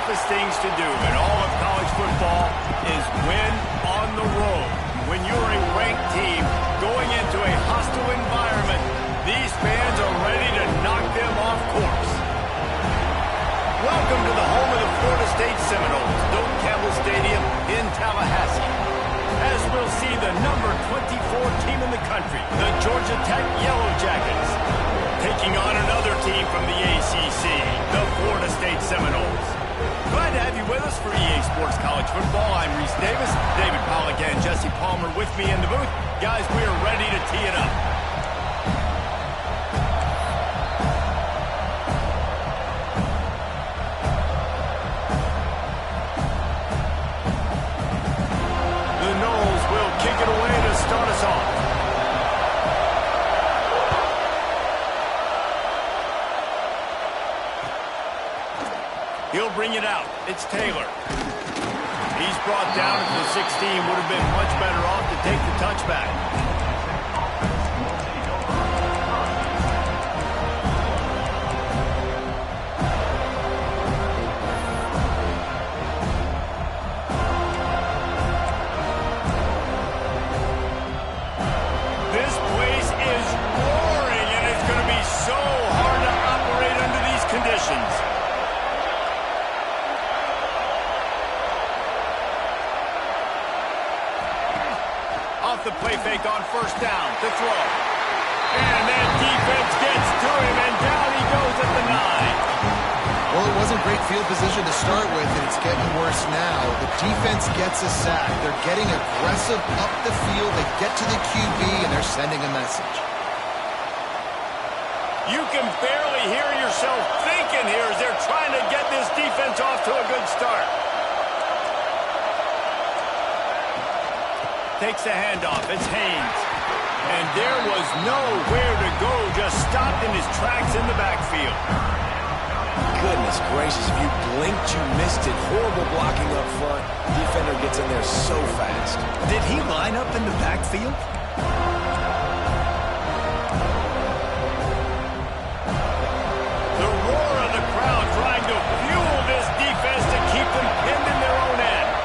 toughest things to do in all of college football is win on the road. When you're a ranked team going into a hostile environment, these fans are ready to knock them off course. Welcome to the home of the Florida State Seminoles, Doak Campbell Stadium in Tallahassee. As we'll see the number 24 team in the country, the Georgia Tech Yellow Jackets, taking on another team from the ACC, the Florida State Seminoles. Glad to have you with us for EA Sports College Football. I'm Reese Davis, David Pollack and Jesse Palmer with me in the booth. Guys, we are ready to tee it up. The Noles will kick it away to start us off. He'll bring it out. It's Taylor. He's brought down at the 16. Would have been much better off to take the touchback. This place is roaring, and it's going to be so hard to operate under these conditions. The play fake on first down to throw. And that defense gets to him, and down he goes at the 9. Well, it wasn't great field position to start with, and it's getting worse now. The defense gets a sack. They're getting aggressive up the field. They get to the QB, and they're sending a message. You can barely hear yourself thinking here as they're trying to get this defense off to a good start. Takes the handoff. It's Haynes. And there was nowhere to go. Just stopped in his tracks in the backfield. Goodness gracious. If you blinked, you missed it. Horrible blocking up front. Defender gets in there so fast. Did he line up in the backfield? The roar of the crowd trying to fuel this defense to keep them pinned in their own end.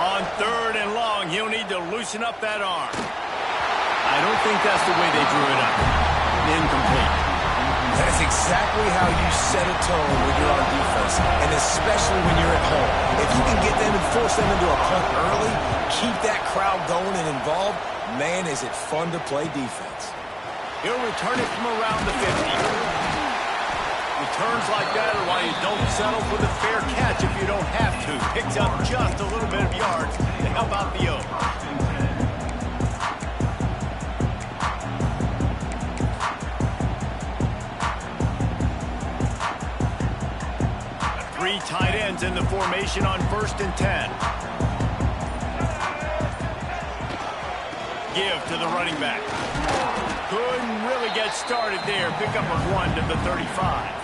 On 3rd and long, he'll need to loosen up that arm. I don't think that's the way they drew it up. Incomplete. That's exactly how you set a tone when you're on defense, and especially when you're at home. If you can get them and force them into a punt early, keep that crowd going and involved, man, is it fun to play defense. He'll return it from around the 50. Returns like that are why you don't settle for the fair catch if you don't have to. Picks up just a little bit of yards to help out the Oaks. Three tight ends in the formation on 1st and 10. Give to the running back. Couldn't really get started there. Pick up a 1 to the 35.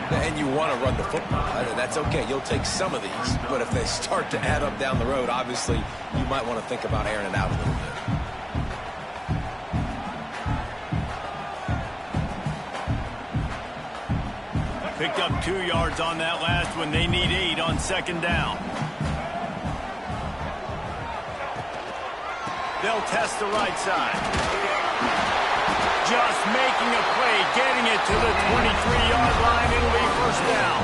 And you want to run the football. That's okay. You'll take some of these. But if they start to add up down the road, obviously, you might want to think about airing it out a little bit. Picked up 2 yards on that last one. They need 8 on 2nd down. They'll test the right side. Just making a play, getting it to the 23-yard line. It'll be 1st down.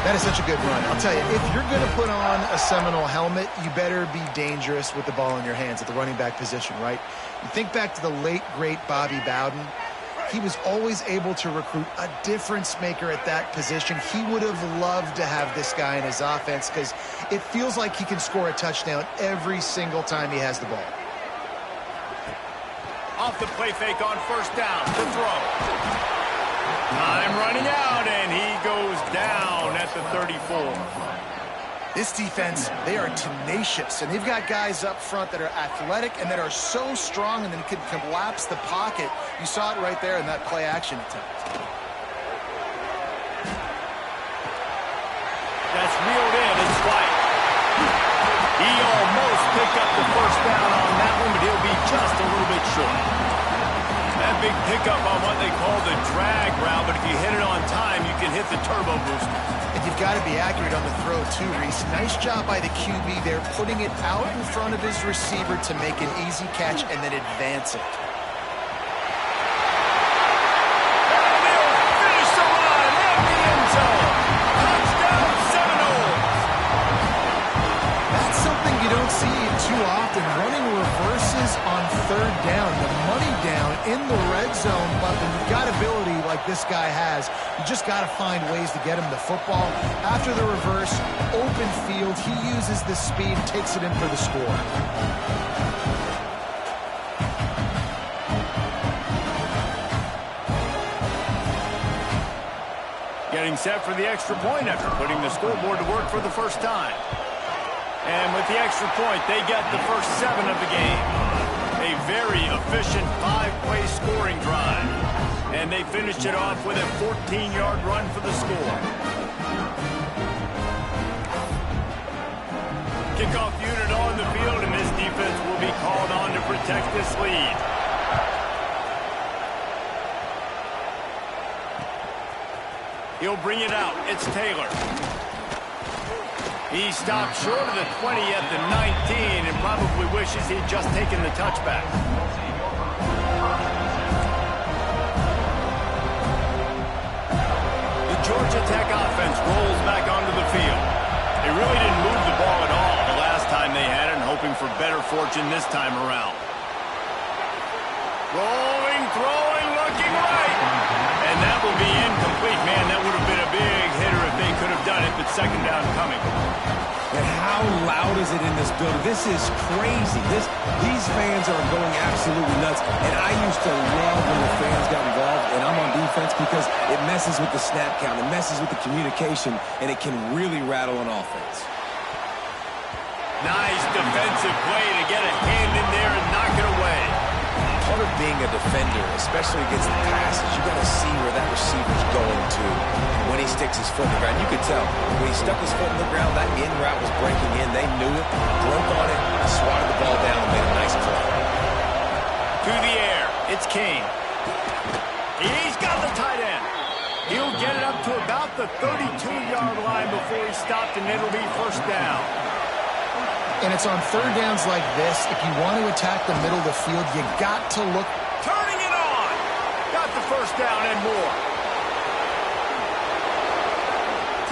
That is such a good run. I'll tell you, if you're going to put on a Seminole helmet, you better be dangerous with the ball in your hands at the running back position, right? You think back to the late, great Bobby Bowden. He was always able to recruit a difference maker at that position. He would have loved to have this guy in his offense because it feels like he can score a touchdown every single time he has the ball. Off the play fake on 1st down to throw. Time running out, and he goes down at the 34. This defense, they are tenacious, and they've got guys up front that are athletic and that are so strong and then can collapse the pocket. You saw it right there in that play-action attempt. That's reeled in. It's White. He almost picked up the 1st down on that one, but he'll be just a little bit short. That big pickup on what they call the drag route, but if you hit it on time, you can hit the turbo booster. And you've got to be accurate on the throw, too, Reese. Nice job by the QB there, putting it out in front of his receiver to make an easy catch and then advance it. Too often, running reverses on third down, the money down in the red zone, but when you've got ability like this guy has, you just got to find ways to get him the football. After the reverse, open field, he uses the speed, takes it in for the score. Getting set for the extra point after putting the scoreboard to work for the first time. And with the extra point, they get the first 7 of the game. A very efficient 5-play scoring drive. And they finished it off with a 14-yard run for the score. Kickoff unit on the field, and this defense will be called on to protect this lead. He'll bring it out. It's Taylor. He stopped short of the 20 at the 19 and probably wishes he'd just taken the touchback. The Georgia Tech offense rolls back onto the field. They really didn't move the ball at all the last time they had it, and hoping for better fortune this time around. Rolling, throwing, looking right. And that will be incomplete. Man, that would have been a big hitter if they could have done it, but second down coming. And how loud is it in this building? This is crazy. These fans are going absolutely nuts. And I used to love when the fans got involved, and I'm on defense because it messes with the snap count, it messes with the communication, and it can really rattle an offense. Nice defensive play to get a hand in there and knock it away. Part of being a defender, especially against the pass, is you got to see where that receiver's going to. When he sticks his foot in the ground, you could tell. When he stuck his foot in the ground, that in route was breaking in. They knew it, broke on it, swatted the ball down, and made a nice play. To the air, it's Kane. He's got the tight end. He'll get it up to about the 32-yard line before he stopped, and it'll be first down. And it's on third downs like this. If you want to attack the middle of the field, you got to look. Turning it on. Got the first down and more.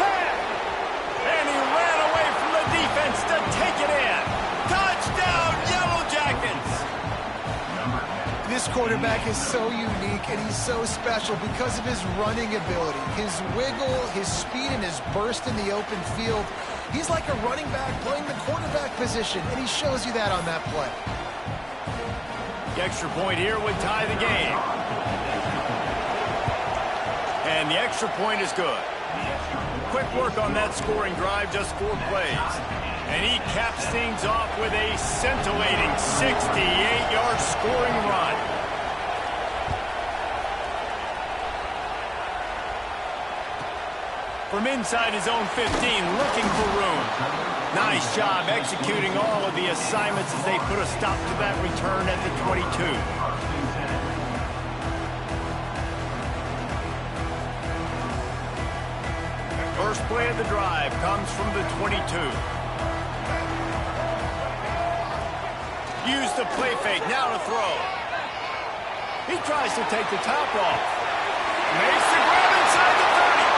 10. And he ran away from the defense to take it in. Touchdown, Yellow Jackets. This quarterback is so unique, and he's so special because of his running ability, his wiggle, his speed, and his burst in the open field. He's like a running back playing the quarterback position, and he shows you that on that play. The extra point here would tie the game. And the extra point is good. Quick work on that scoring drive, just 4 plays. And he caps things off with a scintillating 68-yard scoring run. From inside his own 15, looking for room. Nice job executing all of the assignments as they put a stop to that return at the 22. First play of the drive comes from the 22. Use the play fake, now to throw. He tries to take the top off. Makes the grab inside the 30.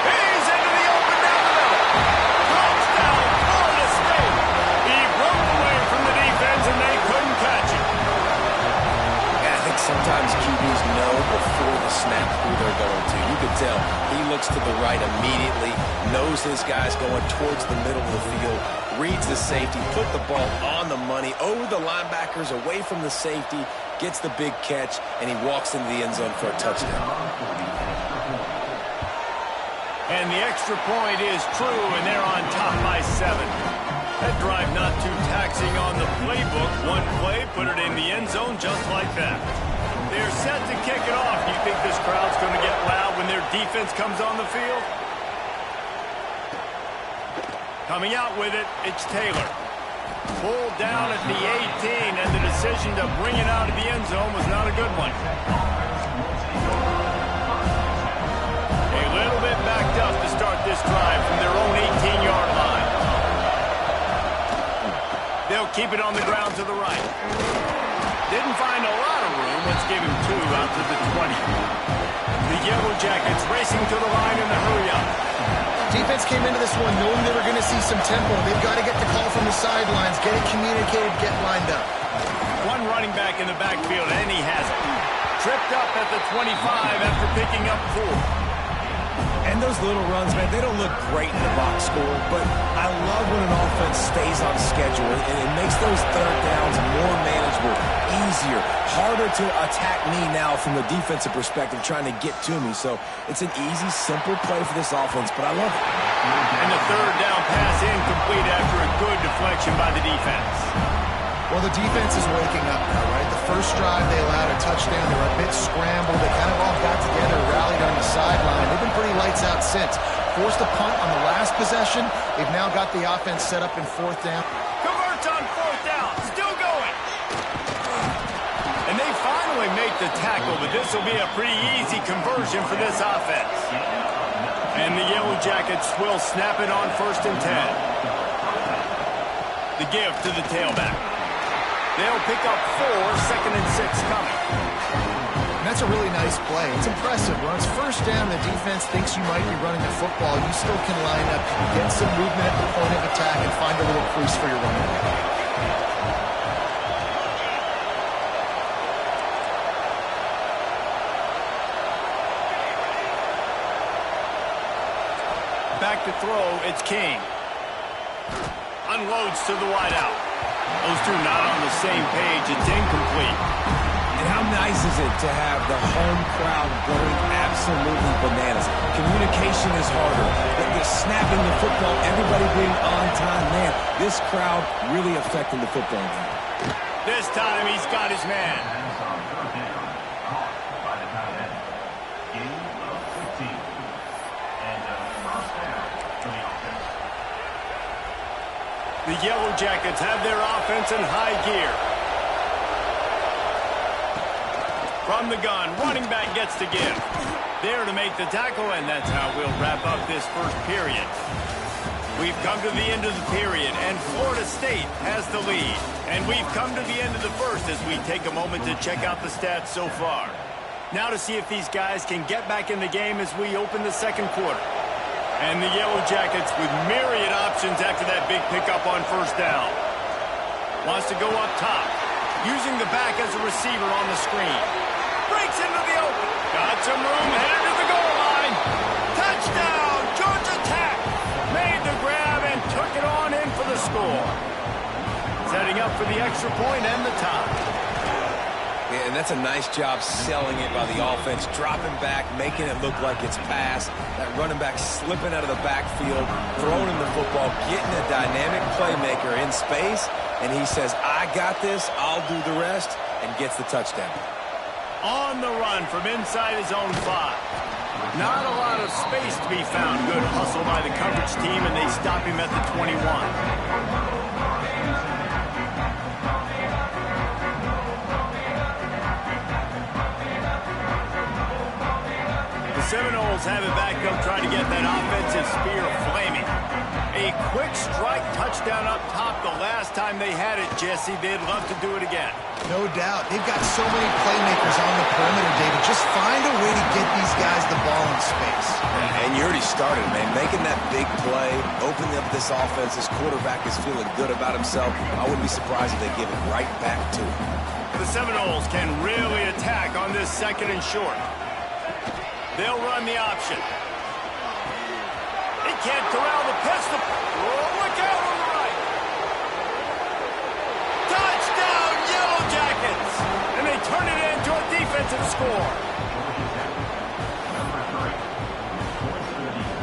He's into the open down the middle. Touchdown, Florida State. He broke away from the defense and they couldn't catch him. Yeah, I think sometimes QBs know before the snap who they're going to. You can tell he looks to the right immediately, knows his guy's going towards the middle of the field, reads the safety, put the ball on the money, over the linebackers, away from the safety, gets the big catch, and he walks into the end zone for a touchdown. And the extra point is true, and they're on top by 7. That drive not too taxing on the playbook. One play, put it in the end zone just like that. They're set to kick it off. Do you think this crowd's going to get loud when their defense comes on the field? Coming out with it, it's Taylor. Pulled down at the 18, and the decision to bring it out of the end zone was not a good one. A little bit backed up to start this drive from their own 18-yard line. They'll keep it on the ground to the right. Didn't find a lot of room. Let's give him 2 out to the 20. The Yellow Jackets racing to the line in the hurry-up. Defense came into this one knowing they were going to see some tempo. They've got to get the call from the sidelines, get it communicated, get lined up. One running back in the backfield, and he has it. Tripped up at the 25 after picking up 4. And those little runs, man, they don't look great in the box score, but I love when an offense stays on schedule, and it makes those third downs more manageable, easier, harder to attack me now from the defensive perspective trying to get to me. So it's an easy, simple play for this offense, but I love it. And the third down pass incomplete after a good deflection by the defense. Well, the defense is waking up now, right? The first drive, they allowed a touchdown. They were a bit scrambled. They kind of all got together, rallied on the sideline. They've been pretty lights out since. Forced a punt on the last possession. They've now got the offense set up in 4th down. Converts on 4th down. Still going. And they finally make the tackle, but this will be a pretty easy conversion for this offense. And the Yellow Jackets will snap it on 1st and 10. The give to the tailback. They'll pick up 4, 2nd and 6 coming. And that's a really nice play. It's impressive. When it's 1st down, the defense thinks you might be running the football. You still can line up, get some movement at the point of attack, and find a little crease for your running back. Back to throw, it's King. Unloads to the wideout. Those two not on the same page. It's incomplete. And how nice is it to have the home crowd going absolutely bananas? Communication is harder. The snapping the football, everybody being on time. Man, this crowd really affecting the football game. This time he's got his man. The Yellow Jackets have their offense in high gear. From the gun, running back gets to give. There to make the tackle, and that's how we'll wrap up this first period. We've come to the end of the period, and Florida State has the lead. And we've come to the end of the first as we take a moment to check out the stats so far. Now to see if these guys can get back in the game as we open the second quarter. And the Yellow Jackets with myriad options after that big pickup on 1st down. Wants to go up top, using the back as a receiver on the screen. Breaks into the open. Got some room, headed to the goal line. Touchdown, Georgia Tech. Made the grab and took it on in for the score. Setting up for the extra point and the tie. Yeah, and that's a nice job selling it by the offense, dropping back, making it look like it's pass. That running back slipping out of the backfield, throwing him the football, getting a dynamic playmaker in space, and he says, I got this, I'll do the rest, and gets the touchdown. On the run from inside his own 5. Not a lot of space to be found. Good hustle by the coverage team, and they stop him at the 21. Seminoles have it back up, trying to get that offensive spear flaming. A quick strike touchdown up top the last time they had it, Jesse. They'd love to do it again. No doubt. They've got so many playmakers on the perimeter, David. Just find a way to get these guys the ball in space. And you already started, man. Making that big play, opening up this offense. This quarterback is feeling good about himself. I wouldn't be surprised if they give it right back to him. The Seminoles can really attack on this 2nd and short. They'll run the option. They can't corral the pistol. Oh, look out on the right. Touchdown, Yellow Jackets. And they turn it into a defensive score.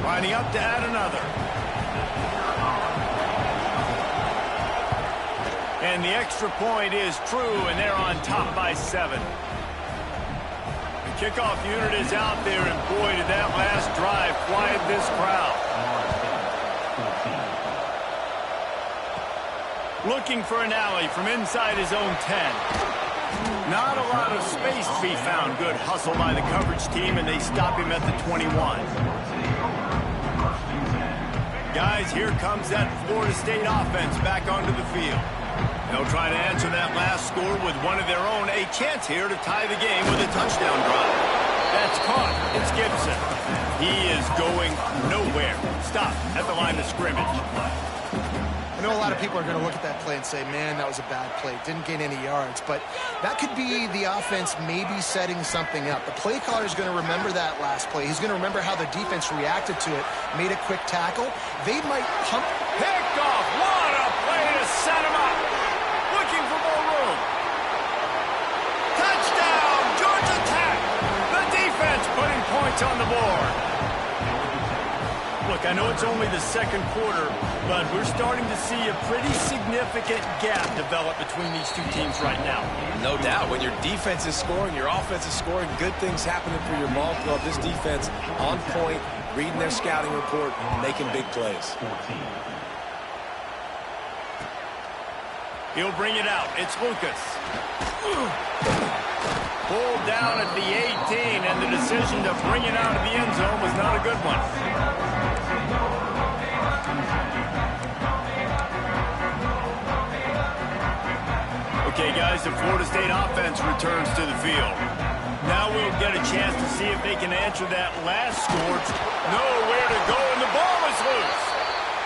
Lining up to add another. And the extra point is true, and they're on top by 7. Kickoff unit is out there, and boy, did that last drive quiet this crowd. Looking for an alley from inside his own 10. Not a lot of space to be found. Good hustle by the coverage team, and they stop him at the 21. Guys, here comes that Florida State offense back onto the field. They'll try to answer that last score with one of their own. A chance here to tie the game with a touchdown drive. That's caught. It's Gibson. He is going nowhere. Stop at the line of scrimmage. I know a lot of people are going to look at that play and say, man, that was a bad play. Didn't gain any yards. But that could be the offense maybe setting something up. The play caller is going to remember that last play. He's going to remember how the defense reacted to it, made a quick tackle. They might pump. Picked off. What a play to set him up. Looking for more room. Touchdown, Georgia Tech. The defense putting points on the board. Look, I know it's only the second quarter, but we're starting to see a pretty significant gap develop between these two teams right now. No doubt. When your defense is scoring, your offense is scoring, good things happening for your ball club. This defense on point, reading their scouting report, making big plays. He'll bring it out. It's Lucas. Pulled down at the 18, and the decision to bring it out of the end zone was not a good one. Okay, guys, the Florida State offense returns to the field. Now we'll get a chance to see if they can answer that last score. Nowhere to go, and the ball is loose.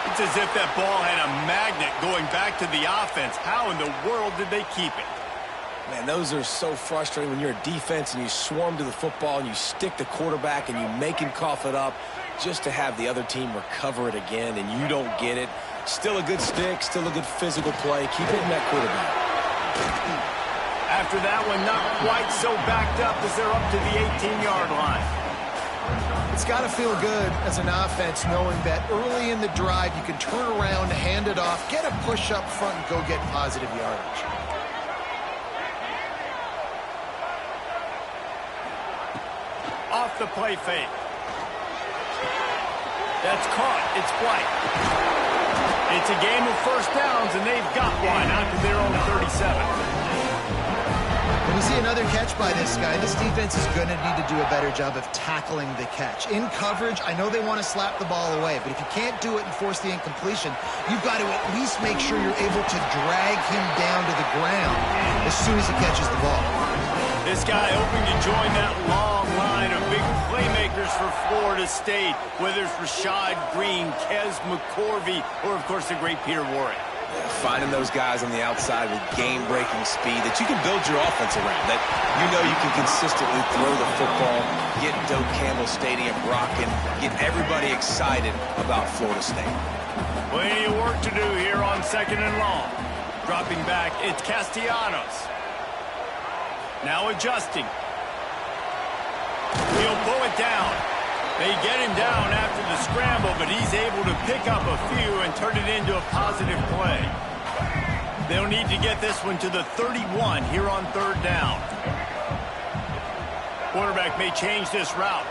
It's as if that ball had a magnet going back to the offense. How in the world did they keep it? Man, those are so frustrating when you're a defense and you swarm to the football and you stick the quarterback and you make him cough it up just to have the other team recover it again and you don't get it. Still a good stick, still a good physical play. Keep hitting that quarterback. After that one, not quite so backed up as they're up to the 18-yard line. It's got to feel good as an offense knowing that early in the drive you can turn around, hand it off, get a push up front, and go get positive yardage. Off the play fake. That's caught. It's White. It's a game of first downs, and they've got one out to their own 37. When you see another catch by this guy, this defense is going to need to do a better job of tackling the catch. In coverage, I know they want to slap the ball away, but if you can't do it and force the incompletion, you've got to at least make sure you're able to drag him down to the ground as soon as he catches the ball. This guy hoping to join that long line of big playmakers for Florida State, whether it's Rashad Green, Kez McCorvey, or, of course, the great Peter Warrick. Finding those guys on the outside with game-breaking speed that you can build your offense around, that you know you can consistently throw the football, get Doak Campbell Stadium rocking, get everybody excited about Florida State. Plenty of work to do here on second and long. Dropping back, it's Castellanos. Now adjusting. He'll pull it down. They get him down after the scramble, but he's able to pick up a few and turn it into a positive play. They'll need to get this one to the 31 here on third down. Quarterback may change this route.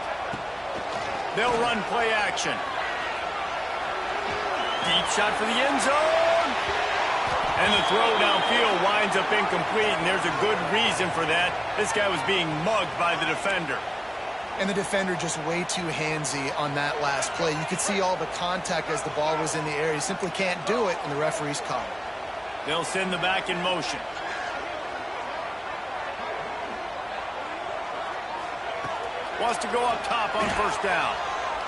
They'll run play action. Deep shot for the end zone. And the throw downfield winds up incomplete, and there's a good reason for that. This guy was being mugged by the defender. And the defender just way too handsy on that last play. You could see all the contact as the ball was in the air. He simply can't do it, and the referee's caught it. They'll send the back in motion. Wants to go up top on first down.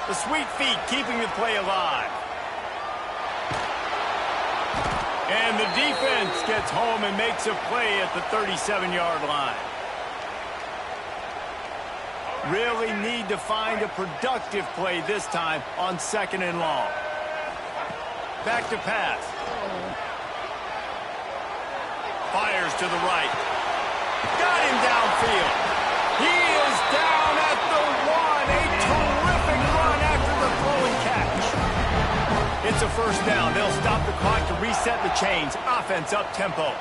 The sweet feet keeping the play alive. And the defense gets home and makes a play at the 37-yard line. Really need to find a productive play this time on second and long. Back to pass. Fires to the right. Got him downfield. He is down at the one. A terrific run after the throwing catch. It's a first down. They'll stop the clock to reset the chains. Offense up tempo.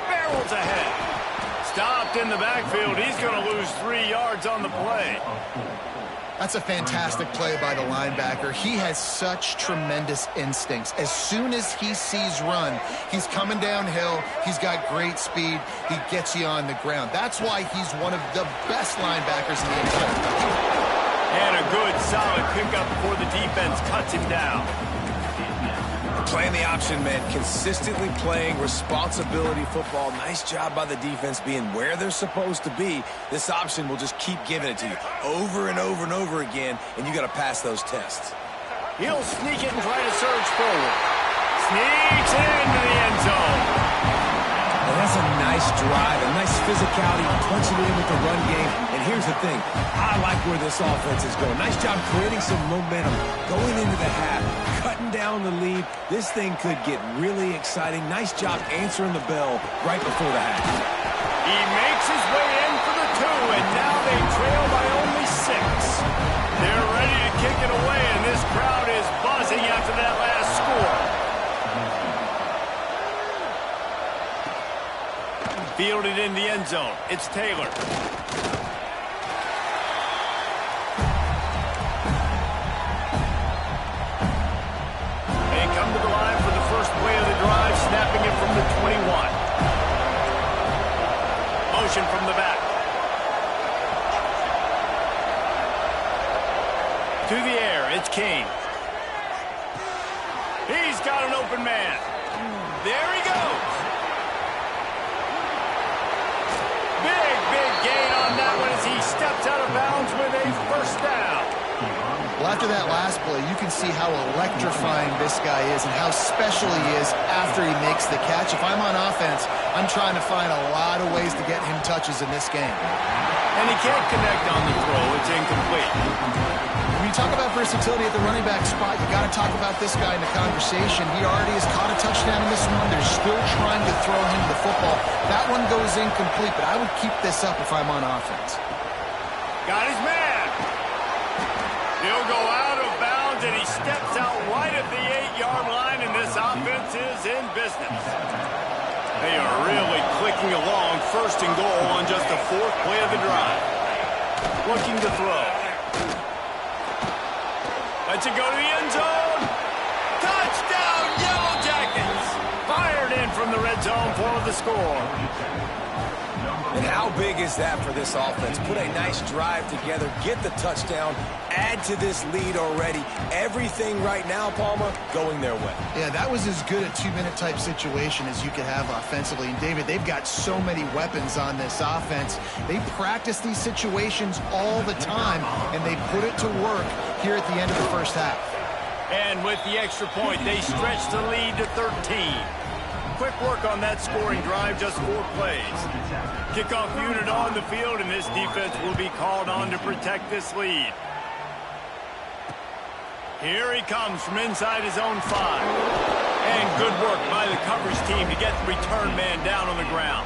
Barrels ahead. Stopped in the backfield. He's going to lose 3 yards on the play. That's a fantastic play by the linebacker. He has such tremendous instincts. As soon as he sees run, he's coming downhill. He's got great speed. He gets you on the ground. That's why he's one of the best linebackers in the entire country. And a good, solid pickup before the defense cuts him down. Playing the option, man. Consistently playing responsibility football. Nice job by the defense being where they're supposed to be. This option will just keep giving it to you over and over and over again, and you got to pass those tests. He'll sneak it and try to surge forward. Sneaks it into the end zone. And that's a nice drive, a nice physicality, punching it in with the run game. And here's the thing. I like where this offense is going. Nice job creating some momentum, going into the half, cutting down the lead. This thing could get really exciting. Nice job answering the bell right before the half. He makes his way in for the 2, and now they trail by only 6. They're ready to kick it away, and this crowd is buzzing after that last score. Fielded in the end zone. It's Taylor. They come to the line for the first play of the drive, snapping it from the 21. Motion from the back. To the air, it's King. He's got an open man. There he goes. Big gain on that one as he steps out of bounds with a first down. Well, after that last play, you can see how electrifying this guy is and how special he is after he makes the catch. If I'm on offense, I'm trying to find a lot of ways to get him touches in this game. And he can't connect on the throw. It's incomplete. When you talk about versatility at the running back spot, you got to talk about this guy in the conversation. He already has caught a touchdown in this one. They're still trying to throw him the football. That one goes incomplete, but I would keep this up if I'm on offense. Got his man. He'll go out of bounds, and he steps out right at the 8-yard line, and this offense is in business. They are really clicking along, first and goal on just the 4th play of the drive. Looking to throw. Lets it go to the end zone. Touchdown, Yellow Jackets! Fired in from the red zone for the score. And how big is that for this offense? Put a nice drive together, get the touchdown, add to this lead already. Everything right now, Palmer, going their way. Yeah, that was as good a 2-minute type situation as you could have offensively. And, David, they've got so many weapons on this offense. They practice these situations all the time, and they put it to work here at the end of the first half. And with the extra point, they stretch the lead to 13. Quick work on that scoring drive, just 4 plays. Kickoff unit on the field, and this defense will be called on to protect this lead. Here he comes from inside his own 5. And good work by the coverage team to get the return man down on the ground.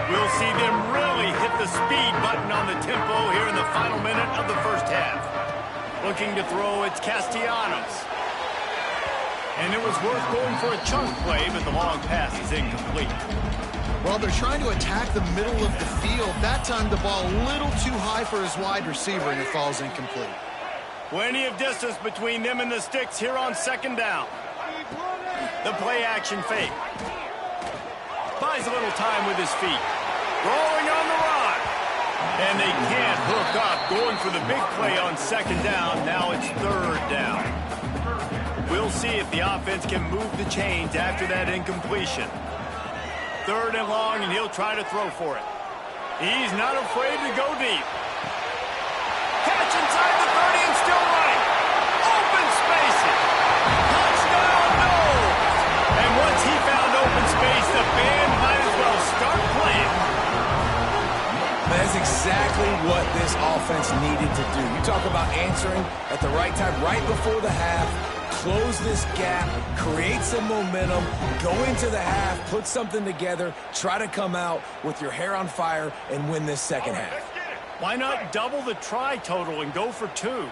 We'll see them really hit the speed button on the tempo here in the final minute of the first half. Looking to throw, it's Castellanos. And it was worth going for a chunk play, but the long pass is incomplete. Well, they're trying to attack the middle of the field. That time the ball a little too high for his wide receiver, and it falls incomplete. Plenty of distance between them and the sticks here on 2nd down. The play action fake. Buys a little time with his feet. Rolling on the run. And they can't hook up, going for the big play on 2nd down. Now it's 3rd down. We'll see if the offense can move the chains after that incompletion. 3rd and long, and he'll try to throw for it. He's not afraid to go deep. Catch inside the 30 and still running. Open spaces. Touchdown, no! And once he found open space, the band might as well start playing. That's exactly what this offense needed to do. You talk about answering at the right time, right before the half, close this gap, create some momentum, go into the half, put something together, try to come out with your hair on fire and win this second half. Why not double the try total and go for 2?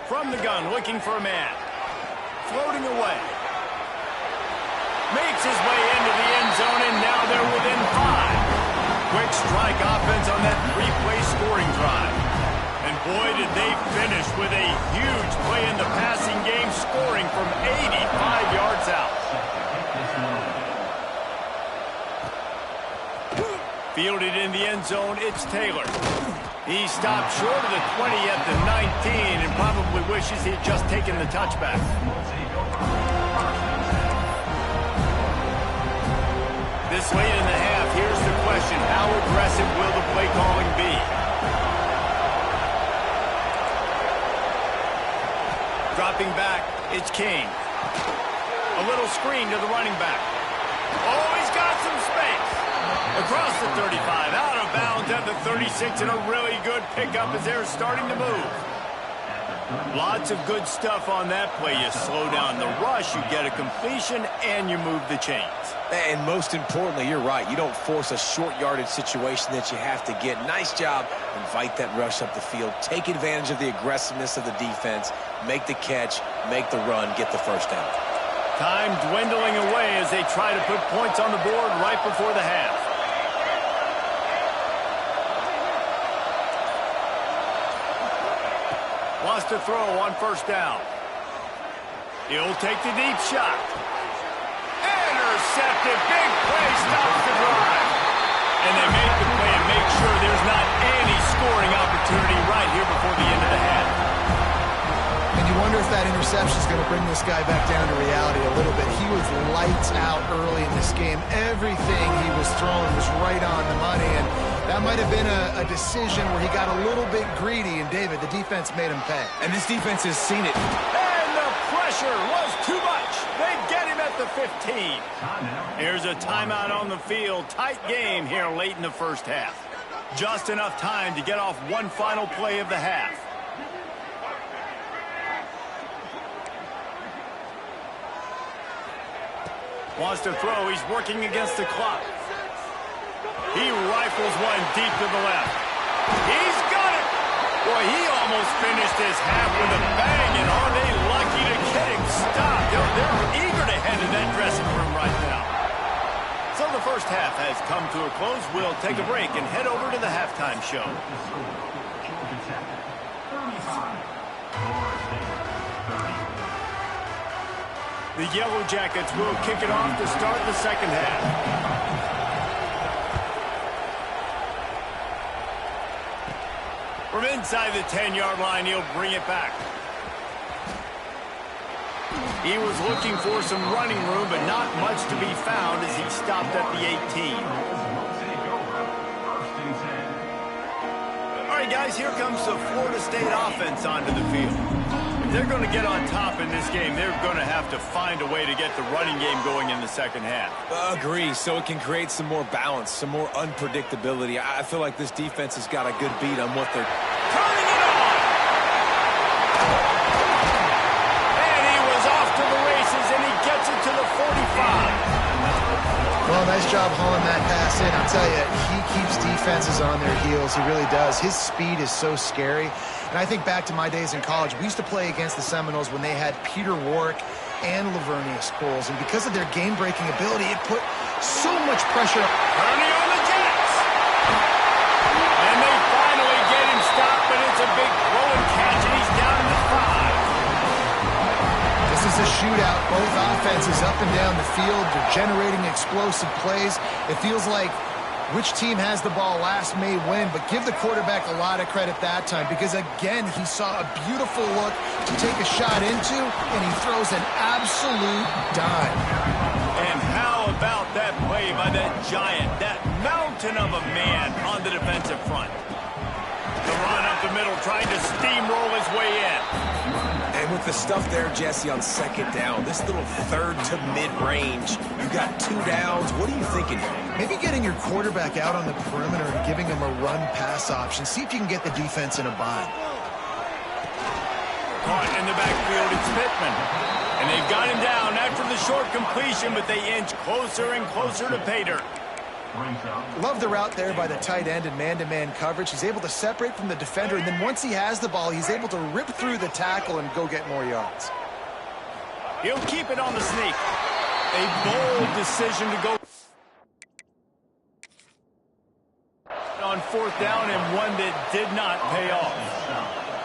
From the gun, looking for a man. Floating away. Makes his way into the end zone, and now they're within 5. Quick strike offense on that 3-play scoring drive. And boy, did they finish with a huge play in the passing game, scoring from 85 yards out. Fielded in the end zone, it's Taylor. He stopped short of the 20 at the 19 and probably wishes he had just taken the touchback. This late in the half, here's the question. How aggressive will the play calling be? Dropping back, it's King. A little screen to the running back. Oh, he's got some space. Across the 35, out of bounds at the 36, and a really good pickup as they're starting to move. Lots of good stuff on that play. You slow down the rush, you get a completion, and you move the chains. And most importantly, you're right. You don't force a short yardage situation that you have to get. Nice job. Invite that rush up the field. Take advantage of the aggressiveness of the defense. Make the catch, make the run, get the first down. Time dwindling away as they try to put points on the board right before the half. Wants to throw on first down. He'll take the deep shot. Intercepted. Big play stops the drive. And they make the play and make sure there's not any scoring opportunity right here before the end of the half. And you wonder if that interception is going to bring this guy back down to reality a little bit. He was lights out early in this game. Everything he was throwing was right on the money, and that might have been a decision where he got a little bit greedy, and David, the defense made him pay. And this defense has seen it. And the pressure was too much. They get him at the 15. Here's a timeout on the field. Tight game here late in the first half. Just enough time to get off one final play of the half. Wants to throw. He's working against the clock. He rifles one deep to the left. He's got it. Boy, he almost finished his half with a bang, and are they lucky to get him stopped? They're eager to head to that dressing room right now. So the first half has come to a close. We'll take a break and head over to the halftime show. The Yellow Jackets will kick it off to start the second half. From inside the 10-yard line, he'll bring it back. He was looking for some running room, but not much to be found as he stopped at the 18. All right, guys, here comes the Florida State offense onto the field. If they're going to get on top in this game, they're going to have to find a way to get the running game going in the second half. Agree, so it can create some more balance, some more unpredictability. I feel like this defense has got a good beat on what they're... Turning it on! And he was off to the races, and he gets it to the 45. Well, nice job hauling that pass in. I'll tell you, he keeps defenses on their heels. He really does. His speed is so scary. And I think back to my days in college. We used to play against the Seminoles when they had Peter Warrick and Lavernius Coles. And because of their game-breaking ability, it put so much pressure. Ernie on the Jets. And they finally get him stopped, but it's a big throw and catch, and he's down to 5. This is a shootout. Both offenses up and down the field. They're generating explosive plays. It feels like which team has the ball last may win, but give the quarterback a lot of credit that time because, again, he saw a beautiful look to take a shot into, and he throws an absolute dime. And how about that play by that giant, that mountain of a man on the defensive front? The run up the middle, trying to steamroll his way in. And with the stuff there, Jesse, on second down, this little third to mid-range, you got 2 downs. What are you thinking here? Maybe getting your quarterback out on the perimeter and giving him a run-pass option. See if you can get the defense in a bind. Caught in the backfield, it's Pittman. And they've got him down after the short completion, but they inch closer and closer to pay dirt. Love the route there by the tight end in man-to-man coverage. He's able to separate from the defender, and then once he has the ball, he's able to rip through the tackle and go get more yards. He'll keep it on the sneak. A bold decision to go on fourth down, and one that did not pay off.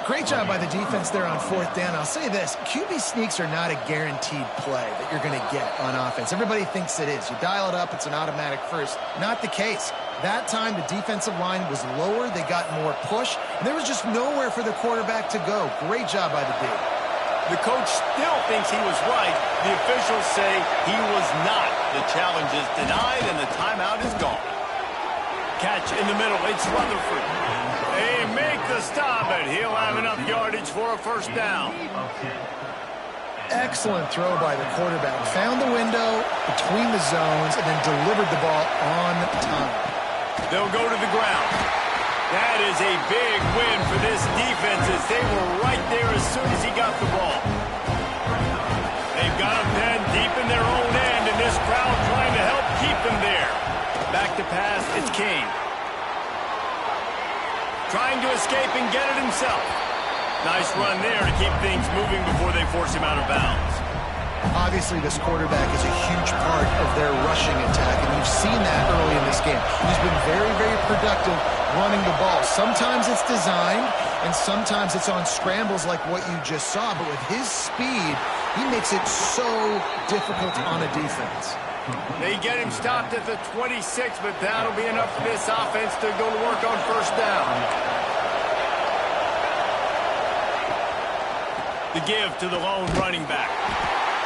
Great job by the defense there on fourth down. I'll say this, QB sneaks are not a guaranteed play that you're going to get on offense. Everybody thinks it is. You dial it up, it's an automatic first. Not the case. That time, the defensive line was lower. They got more push, and there was just nowhere for the quarterback to go. Great job by the D. The coach still thinks he was right. The officials say he was not. The challenge is denied, and the timeout is gone. Catch in the middle. It's Rutherford. They make the stop, and he'll have enough yardage for a first down. Excellent throw by the quarterback. Found the window between the zones and then delivered the ball on time. They'll go to the ground. That is a big win for this defense as they were right there as soon as he got the ball. They've got him then deep in their own end, and this crowd trying to help keep them there. Back to pass, it's Kane. Trying to escape and get it himself. Nice run there to keep things moving before they force him out of bounds. Obviously, this quarterback is a huge part of their rushing attack, and you've seen that early in this game. He's been very, very productive running the ball. Sometimes it's designed, and sometimes it's on scrambles like what you just saw. But with his speed, he makes it so difficult on a defense. They get him stopped at the 26, but that'll be enough for this offense to go to work on first down. The give to the lone running back.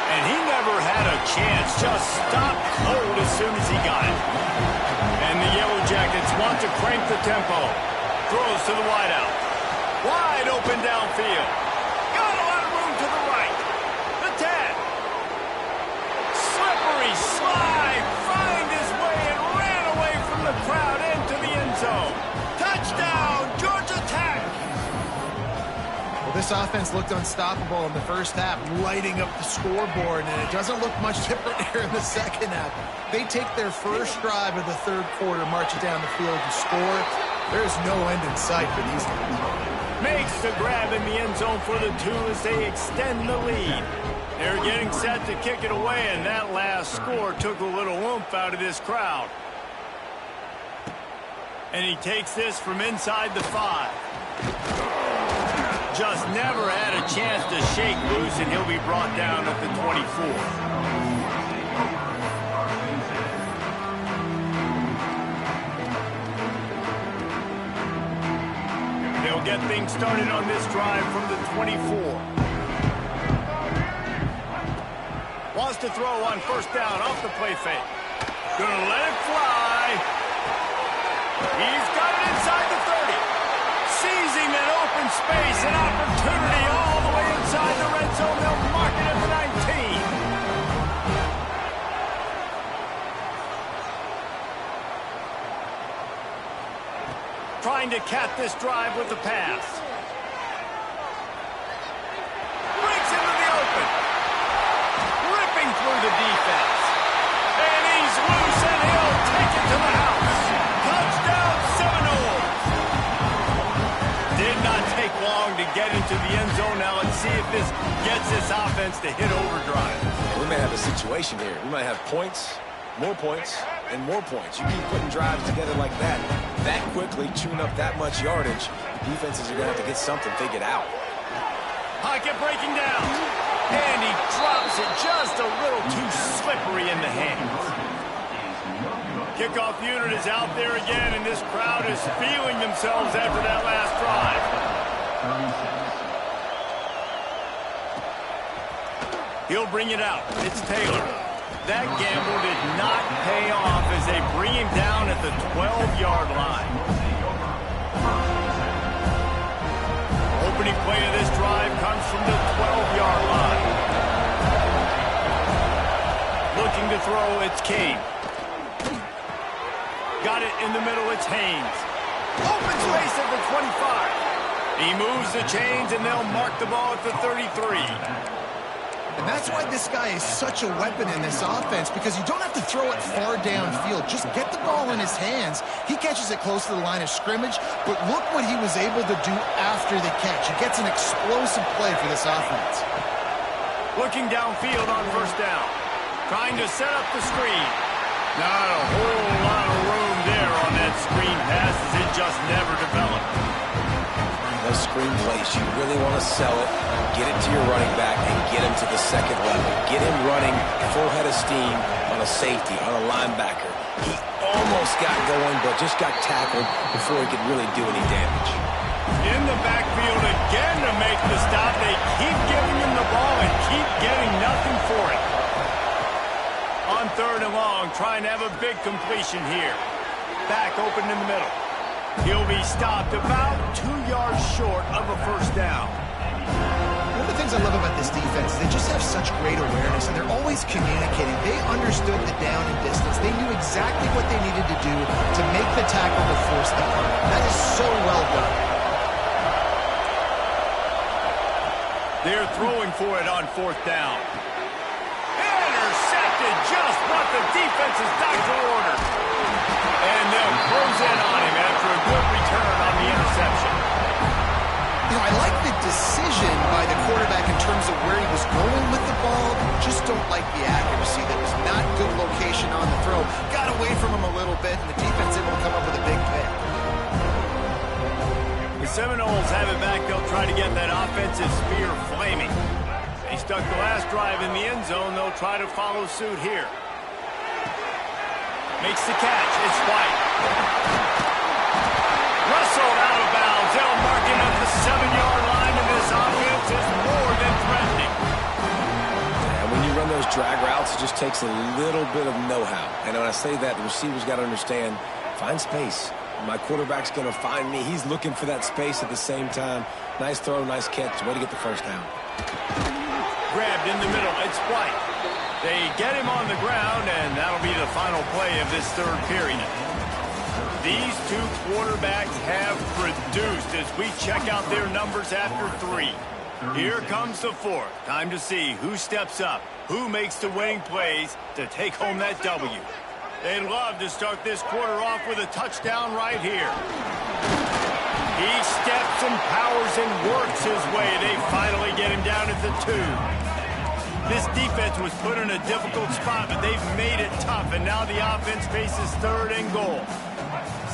And he never had a chance, just stopped cold as soon as he got it. And the Yellow Jackets want to crank the tempo. Throws to the wideout. Wide open downfield. Got a lot of room to the right. The 10. Slippery slide. Find his way and ran away from the crowd into the end zone. Touchdown, Georgia Tech. This offense looked unstoppable in the first half, lighting up the scoreboard, and it doesn't look much different here in the second half. They take their first drive of the third quarter, march it down the field and score. There's no end in sight for these guys. Makes the grab in the end zone for the 2 as they extend the lead. They're getting set to kick it away, and that last score took a little oomph out of this crowd. And he takes this from inside the 5. Just never had a chance to shake loose, and he'll be brought down at the 24. They'll get things started on this drive from the 24. Wants to throw on first down off the play fake. Gonna let it fly. He's got it inside the 30. Seizing that open space, an opportunity all the way inside the red zone. They'll mark it at the 19. Trying to cap this drive with the pass. Breaks into the open. Ripping through the defense. And he's loose, and he'll take it to the house. Touchdown, Seminoles. Did not take long to get into the end zone. Now let's see if this gets this offense to hit overdrive. We may have a situation here. We might have points, and more points. You keep putting drives together like that quickly, chewing up that much yardage, defenses are going to have to get something figured out. Pocket breaking down. And he drops it just a little too slippery in the hands. Kickoff unit is out there again, and this crowd is feeling themselves after that last drive. He'll bring it out. It's Taylor. That gamble did not pay off as they bring him down at the 12-yard line. Opening play of this drive comes from the 12-yard line. Looking to throw, it's Kane. Got it in the middle, it's Haynes. Open space at the 25. He moves the chains, and they'll mark the ball at the 33. And that's why this guy is such a weapon in this offense, because you don't have to throw it far downfield. Just get the ball in his hands. He catches it close to the line of scrimmage, but look what he was able to do after the catch. He gets an explosive play for this offense. Looking downfield on first down. Trying to set up the screen. Not a whole lot of room there on that screen pass as it just never developed. Those screen plays, you really want to sell it, get it to your running back, and get him to the second level. Get him running full head of steam on a safety, on a linebacker. He almost got going, but just got tackled before he could really do any damage. In the backfield again to make the stop. They keep giving him the ball and keep getting nothing for it. On 3rd and long, trying to have a big completion here. Back open in the middle. He'll be stopped about 2 yards short of a first down. One of the things I love about this defense is they just have such great awareness, and they're always communicating. They understood the down and distance. They knew exactly what they needed to do to make the tackle to force the punt. That is so well done. They're throwing for it on 4th down. Intercepted just what the defense's doctor ordered. And they'll close in on him after a good return on the interception. You know, I like the decision by the quarterback in terms of where he was going with the ball. Just don't like the accuracy. That was not good location on the throw. Got away from him a little bit, and the defense able to come up with a big pick. The Seminoles have it back. They'll try to get that offensive spear flaming. They stuck the last drive in the end zone. They'll try to follow suit here. Makes the catch. It's White. Russell out of bounds. They'll mark him at the 7-yard line, and this offense is more than threatening. And when you run those drag routes, it just takes a little bit of know-how. And when I say that, the receiver's got to understand, find space. My quarterback's going to find me. He's looking for that space at the same time. Nice throw, nice catch. Way to get the first down. Grabbed in the middle. It's White. They get him on the ground, and that'll be the final play of this 3rd period. These two quarterbacks have produced as we check out their numbers after 3. Here comes the 4th. Time to see who steps up, who makes the winning plays to take home that W. They'd love to start this quarter off with a touchdown right here. He steps and powers and works his way. They finally get him down at the 2. This defense was put in a difficult spot, but they've made it tough, and now the offense faces 3rd and goal.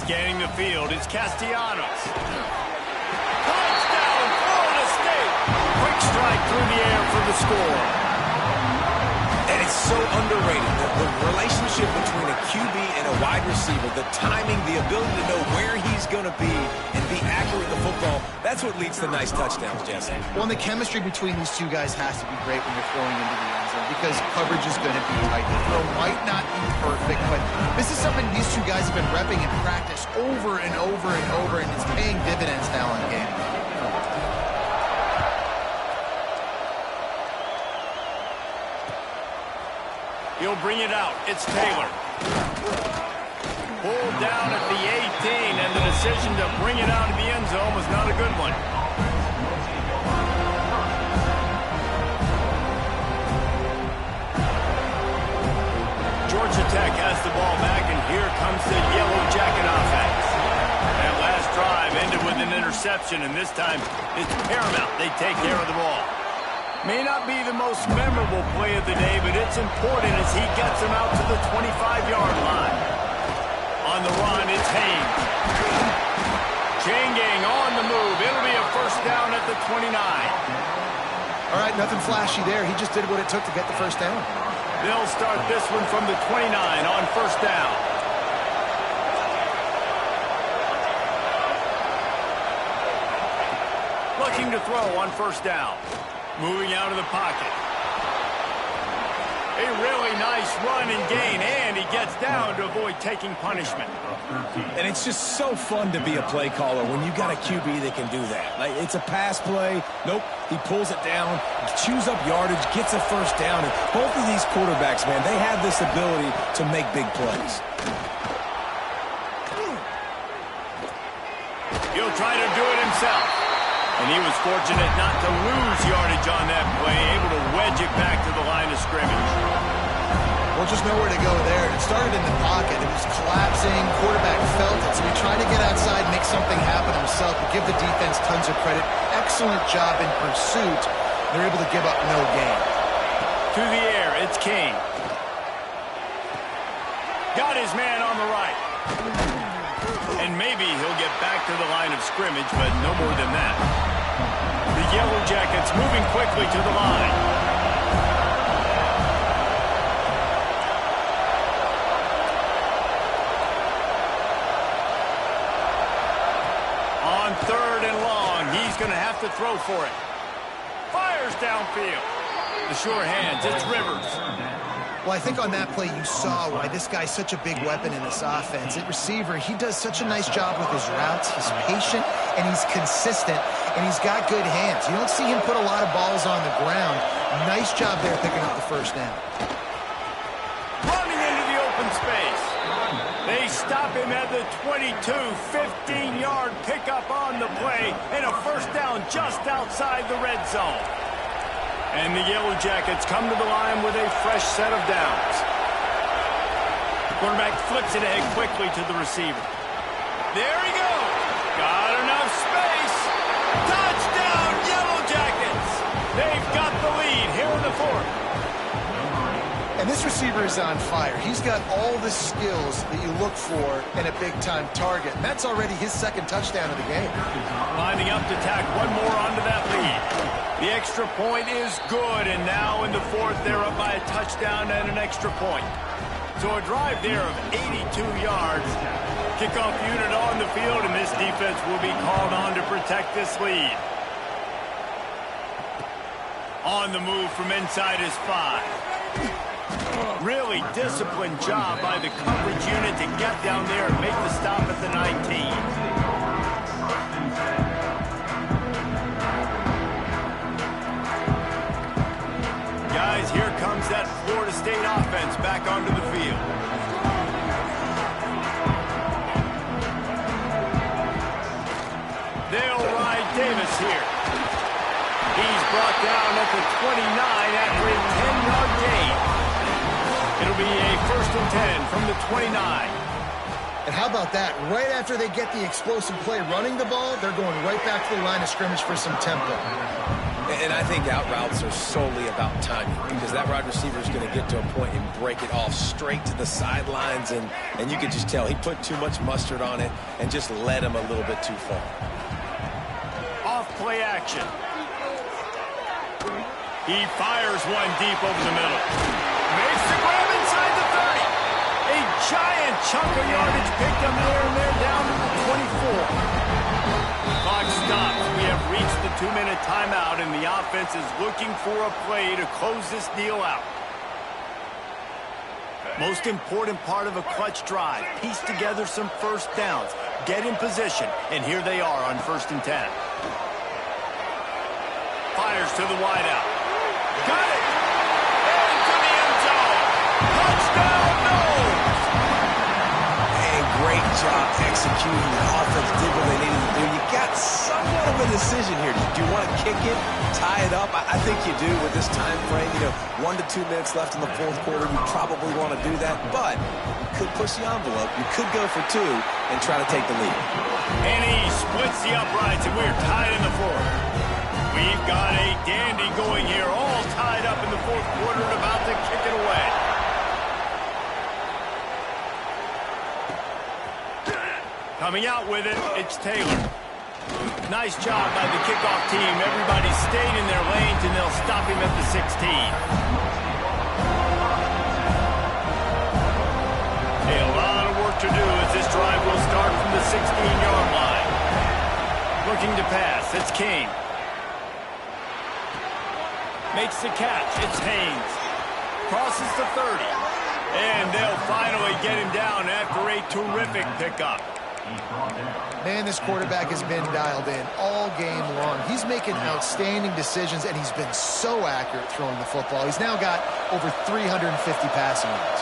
Scanning the field, it's Castellanos. Touchdown, Florida State! Quick strike through the air for the score. And it's so underrated. The relationship between a QB and a wide receiver, the timing, the ability to know where he's going to be and be accurate with the football, that's what leads to nice touchdowns, Jesse. Well, and the chemistry between these two guys has to be great when you're throwing into the end zone because coverage is going to be tight. The throw might not be perfect, but this is something these two guys have been repping in practice over and over and over, and it's paying dividends now in game. He'll bring it out. It's Taylor. Pulled down at the 18, and the decision to bring it out of the end zone was not a good one. Georgia Tech has the ball back, and here comes the Yellow Jacket offense. That last drive ended with an interception, and this time it's paramount they take care of the ball. May not be the most memorable play of the day, but it's important as he gets him out to the 25-yard line. On the run, it's Haynes. Chain gang on the move. It'll be a first down at the 29. All right, nothing flashy there. He just did what it took to get the first down. They'll start this one from the 29 on first down. Looking to throw on first down. Moving out of the pocket. A really nice run and gain, and he gets down to avoid taking punishment. And it's just so fun to be a play caller when you got a QB that can do that. Like, it's a pass play. Nope, he pulls it down, chews up yardage, gets a first down. And both of these quarterbacks, man, they have this ability to make big plays. He'll try to do it himself. And he was fortunate not to lose yardage on that play, able to wedge it back to the line of scrimmage. Well, just nowhere to go there. It started in the pocket. It was collapsing. Quarterback felt it, so he tried to get outside, make something happen himself, but give the defense tons of credit. Excellent job in pursuit. They're able to give up no gain. To the air, it's King. Got his man on the right. And maybe he'll get back to the line of scrimmage, but no more than that. The Yellow Jackets moving quickly to the line. On 3rd and long, he's going to have to throw for it. Fires downfield. The sure hands, it's Rivers. Well, I think on that play you saw why this guy's such a big weapon in this offense. At receiver, he does such a nice job with his routes. He's patient, and he's consistent, and he's got good hands. You don't see him put a lot of balls on the ground. Nice job there picking up the first down. Running into the open space. They stop him at the 22, 15-yard pickup on the play, and a first down just outside the red zone. And the Yellow Jackets come to the line with a fresh set of downs. The quarterback flips it ahead quickly to the receiver. There he goes. Got enough space. Touchdown, Yellow Jackets. They've got the lead here in the 4th. And this receiver is on fire. He's got all the skills that you look for in a big-time target. And that's already his 2nd touchdown of the game. Lining up to tack one more onto that lead. The extra point is good, and now in the 4th, they're up by a touchdown and an extra point. So a drive there of 82 yards. Kickoff unit on the field, and this defense will be called on to protect this lead. On the move from inside his 5. Really disciplined job by the coverage unit to get down there and make the stop at the 19. Guys, here comes that Florida State offense back onto the field. They'll ride Davis here. He's brought down at the 29 after a 10-yard gain. It'll be a 1st and 10 from the 29. And how about that? Right after they get the explosive play running the ball, they're going right back to the line of scrimmage for some tempo. And I think out routes are solely about timing, because that wide receiver is going to get to a point and break it off straight to the sidelines, and you can just tell he put too much mustard on it and just led him a little bit too far. Off play action. He fires one deep over the middle. Makes the grab inside the 30. A giant chunk of yardage picked up there, and they're down to the 24. Clock stops. We have reached the 2-minute timeout, and the offense is looking for a play to close this deal out. Most important part of a clutch drive. Piece together some first downs. Get in position, and here they are on 1st and 10. Fires to the wideout. Got it! Into the end zone. Touchdown, Noles! And great job executing. The offense did what they needed to do. You got somewhat of a decision here. Do you want to kick it, tie it up? I think you do with this time frame. 1 to 2 minutes left in the 4th quarter. You probably want to do that, but you could push the envelope. You could go for 2 and try to take the lead. And he splits the uprights, and we're tied in the 4th. We've got a dandy going here, all tied up in the 4th quarter and about to kick it away. Coming out with it, it's Taylor. Nice job by the kickoff team. Everybody stayed in their lanes, and they'll stop him at the 16. A lot of work to do as this drive will start from the 16-yard line. Looking to pass, it's King. Makes the catch, it's Haynes. Crosses the 30. And they'll finally get him down after a terrific pickup. Man, this quarterback has been dialed in all game long. He's making outstanding decisions, and he's been so accurate throwing the football. He's now got over 350 passing yards.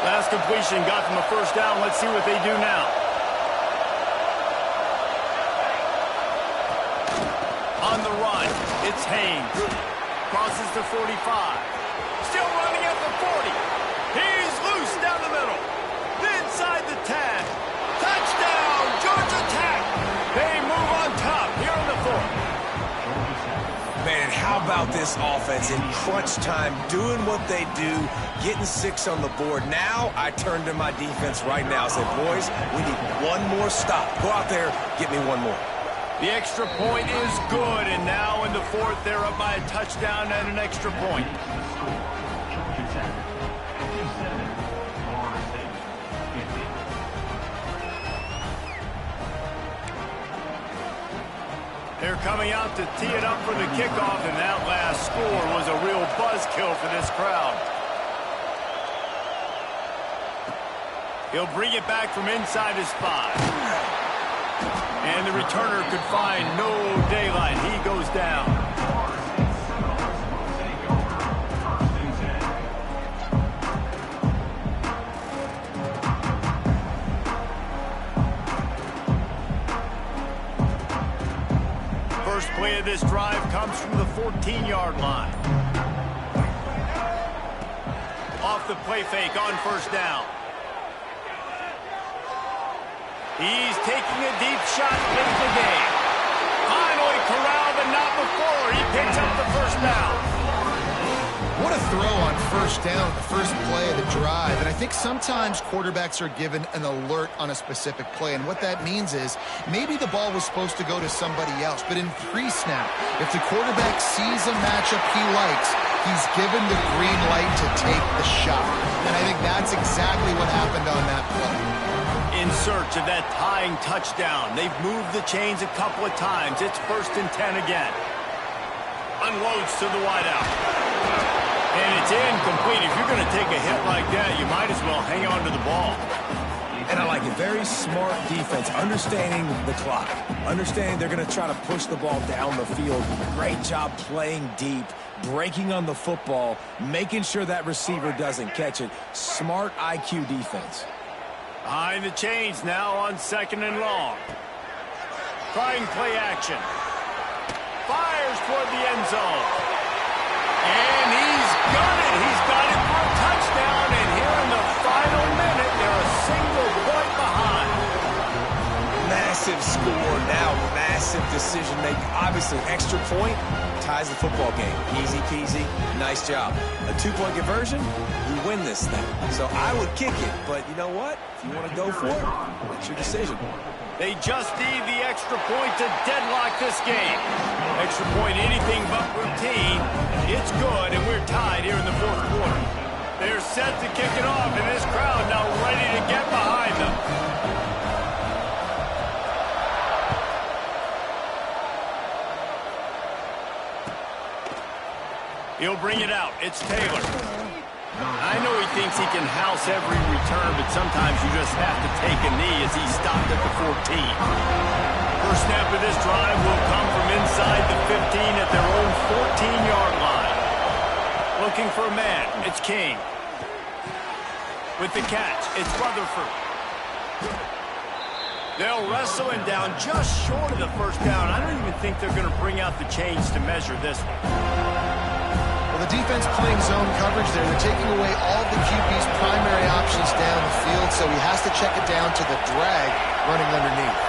Last completion got them a first down. Let's see what they do now. On the run, it's Haynes. Crosses the 45. Still running at the 40. He's loose down the middle. Inside the 10. Touchdown, Georgia Tech. They move on top here in the 4th. Man, how How about this offense in crunch time, doing what they do, getting 6 on the board? Now I turn to my defense right now and say, boys, we need one more stop. Go out there, get me one more. The extra point is good, and now in the fourth, they're up by a touchdown and an extra point. They're coming out to tee it up for the kickoff, and that last score was a real buzzkill for this crowd. He'll bring it back from inside his 5. And the returner could find no daylight. He goes down. First play of this drive comes from the 14-yard line. Off the play fake on first down. He's taking a deep shot late in the game. Finally corralled, but not before. He picks up the first down. What a throw on first down, the first play of the drive. And I think sometimes quarterbacks are given an alert on a specific play. And what that means is maybe the ball was supposed to go to somebody else. But in pre-snap, if the quarterback sees a matchup he likes, he's given the green light to take the shot. And I think that's exactly what happened on that play. In search of that tying touchdown. They've moved the chains a couple of times. It's 1st and 10 again. Unloads to the wideout. And it's incomplete. If you're going to take a hit like that, you might as well hang on to the ball. And I like it. Very smart defense, understanding the clock, understanding they're going to try to push the ball down the field. Great job playing deep, breaking on the football, making sure that receiver doesn't catch it. Smart IQ defense. Behind the chains now on 2nd and long. Trying play action. Fires toward the end zone. And he's got it. He's got it for a touchdown. And here in the final minute, they're a single point behind. Massive score now. Massive decision making. Obviously, extra point ties the football game. Easy peasy. Nice job. A 2-point conversion, we win this thing. So I would kick it. But you know what? If you want to go for it, that's your decision. They just need the extra point to deadlock this game. Extra point, anything but routine. It's good, and we're tied here in the 4th quarter. They're set to kick it off, and this crowd now ready to get behind them. He'll bring it out. It's Taylor. I know he thinks he can house every return, but sometimes you just have to take a knee as he stopped at the 14. First snap of this drive will come from inside the 15 at their own 14-yard line. Looking for a man. It's King. With the catch, it's Rutherford. They'll wrestle him down just short of the first down. I don't even think they're going to bring out the chains to measure this one. The defense playing zone coverage there. They're taking away all the QB's primary options down the field, so he has to check it down to the drag running underneath.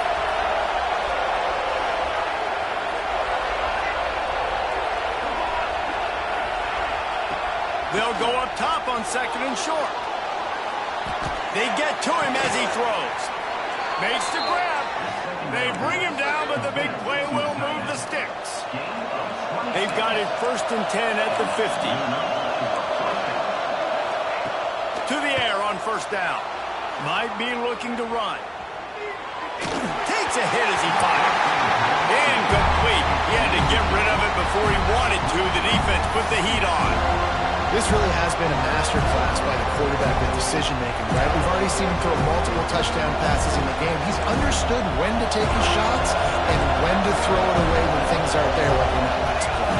They'll go up top on 2nd and short. They get to him as he throws. Makes the grab. They bring him down, but the big play will move the sticks. They've got it 1st and 10 at the 50. To the air on first down. Might be looking to run. Takes a hit as he fired. Incomplete. He had to get rid of it before he wanted to. The defense put the heat on. This really has been a masterclass by the quarterback with decision-making, right? We've already seen him throw multiple touchdown passes in the game. He's understood when to take his shots and when to throw it away when things aren't there, like in that last play.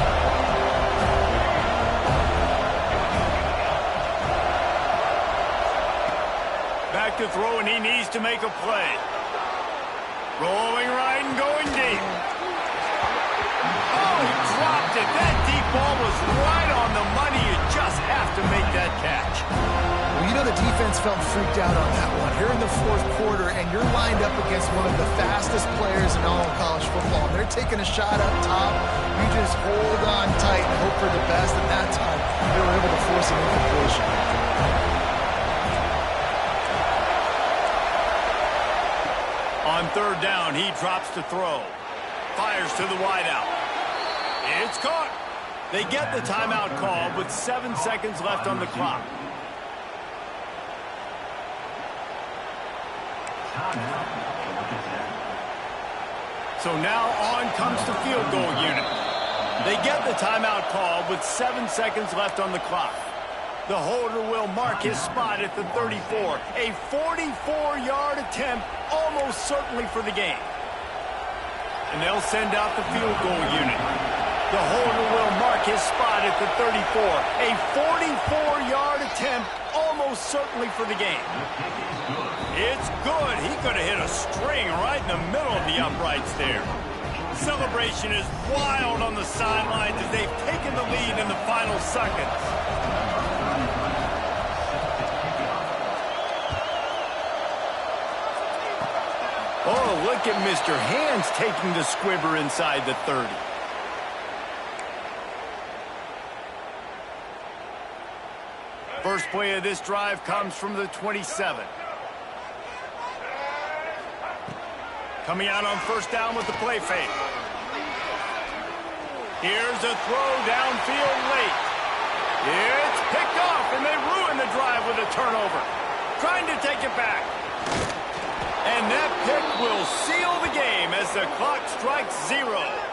Back to throw, and he needs to make a play. Rolling right and going deep. Oh, he dropped it. That deep ball was right on the money. You just have to make that catch. Well, you know the defense felt freaked out on that one. Here in the 4th quarter, and you're lined up against one of the fastest players in all of college football. And they're taking a shot up top, you just hold on tight and hope for the best. At that time, they were able to force an incompletion. On third down, he drops to throw. Fires to the wideout. It's caught. They get the timeout call with 7 seconds left on the clock. So now on comes the field goal unit. They get the timeout call with 7 seconds left on the clock. The holder will mark his spot at the 34. A 44-yard attempt, almost certainly for the game. And they'll send out the field goal unit. The holder will mark his spot at the 34. A 44-yard attempt, almost certainly for the game. It's good. He could have hit a string right in the middle of the uprights there. Celebration is wild on the sidelines as they've taken the lead in the final seconds. Oh, look at Mr. Hands taking the squibber inside the 30. First play of this drive comes from the 27. Coming out on first down with the play fake. Here's a throw downfield late. It's picked off, and they ruin the drive with a turnover. Trying to take it back. And that pick will seal the game as the clock strikes 0.